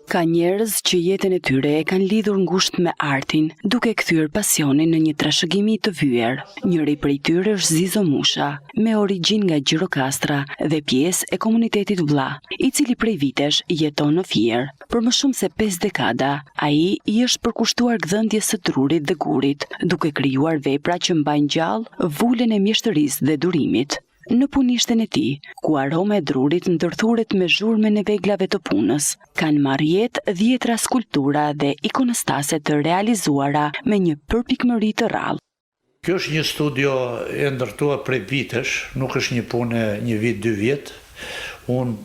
Ka njerëz që jetën e tyre e kanë lidhur ngushtë me artin, duke kthyer pasionin në një trashëgimi të vyer. Njëri prej tyre është Zizo Musha, me origjinë nga Gjirokastra dhe pjesë e komunitetit Vlla, i cili prej vitesh jeton në Fier. Për më shumë se 5 dekada, ai i është përkushtuar gdhëndjes së trurit dhe gurit, duke krijuar vepra që mbajnë gjallë vulën e mjeshtërisë dhe durimit. Në punishten e tij, ku aroma e drurit ndërthuret me zhurmën e veglave të punës, kanë marrë jetë 10 skulptura dhe ikonostase të realizuara me një përpikmëri të rrallë. Kjo është një studio e ndërtuar prej vitesh, nuk është një punë një vit, 2 vjet. Unë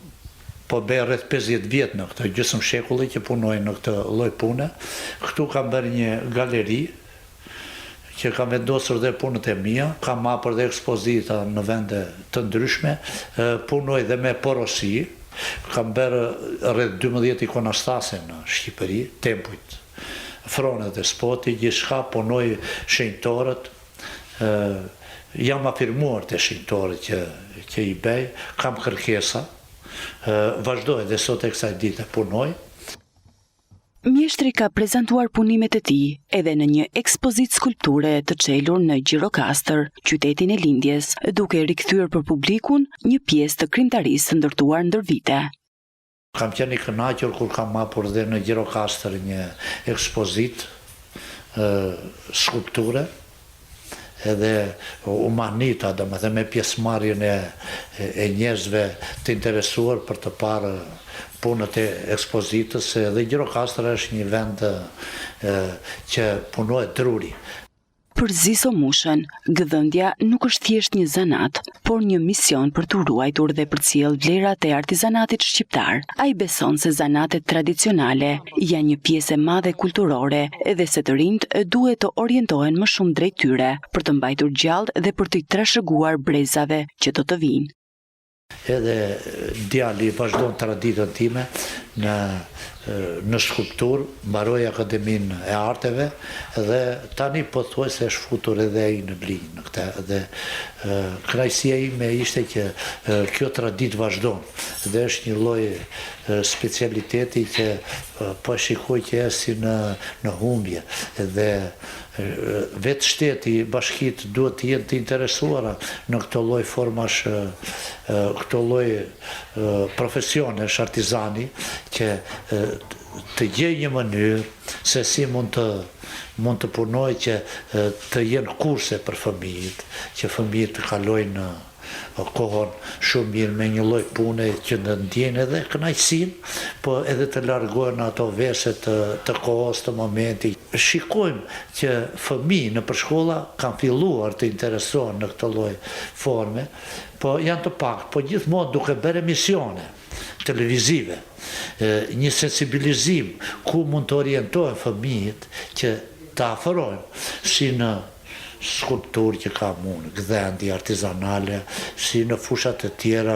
po bëj rreth 50 vjet në këtë gjysmë shekulli që punoj në këtë lloj pune. Këtu kam bërë një galeri që kam vendosur dhe punët e mia, kam hapur dhe ekspozita në vende të ndryshme, punoj dhe me porosi, kam bërë rreth 12 ikonostase në Shqipëri, tempujt, fronet dhe spoti, gjithçka, punoj shenjtorët, jam afirmuar të shenjtorët që i bëj, kam kërkesa, vazhdoj dhe sot e kësaj dite punoj. Mjeshtri ka prezantuar punimet e tij edhe në një ekspozitë skulpture të çelur në Gjirokastër, qytetin e lindjes, duke rikthyer për publikun një pjesë të krimtarisë ndërtuar ndër vite. Kam qenë i kënaqur kur kam hapur dhe në Gjirokastër një ekspozitë skulpture, edhe umanita, domethënë me pjesëmarrjen e njerëzve të interesuar për të parë punët e ekspozitës, dhe Gjirokastra është një vend që punohet druri. Për Zizo Mushën, gdhëndja nuk është thjesht një zanat, por një mision për të ruajtur dhe përcjell vlerat e artizanatit shqiptar. Ai beson se zanatet tradicionale janë një pjesë e madhe kulturore dhe se të rinjt duhet të orientohen më shumë drejt tyre për të mbajtur gjallë dhe për të trashëguar brezave që do të vinë. Edhe djali vazhdon traditën time në skulpturë, mbaroi Akademinë e Arteve dhe tani pothuajse është futur edhe ai në linjë në këtë. Dhe kënaqësia ime ishte që kjo traditë vazhdon dhe është një lloj specialiteti që po shikoj që është si në humbje. Dhe vetë shteti, bashkitë duhet të jenë të interesuara në këtë lloj formash, këtë lloj profesionesh artizani që të gjej një mënyrë se si mund të punoj që të jenë kurse për fëmijët, që fëmijët të kalojnë kohën shumë mirë me një lloj pune që të ndjejnë edhe kënaqësinë, po edhe të largohen ato vese të kohës, të momentit. Shikojmë që fëmijë në përshkolla kanë filluar të interesohen në këtë lloj forme, po janë të pak, po gjithmonë duke bërë emisione televizive, një sensibilizim ku mund të orientohen fëmijët që të afrojnë si në skulpturë që ka mund, gdhendi artizanale, si në fushat të tjera.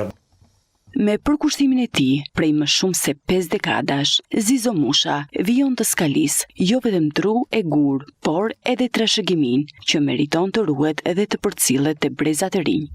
Me përkushtimin e tij prej më shumë se 5 dekadash, Zizo Musha vijon të skalis jo vetëm tru e gur, por edhe trashëgimin që meriton të ruhet edhe të përcillet te brezat e rinj.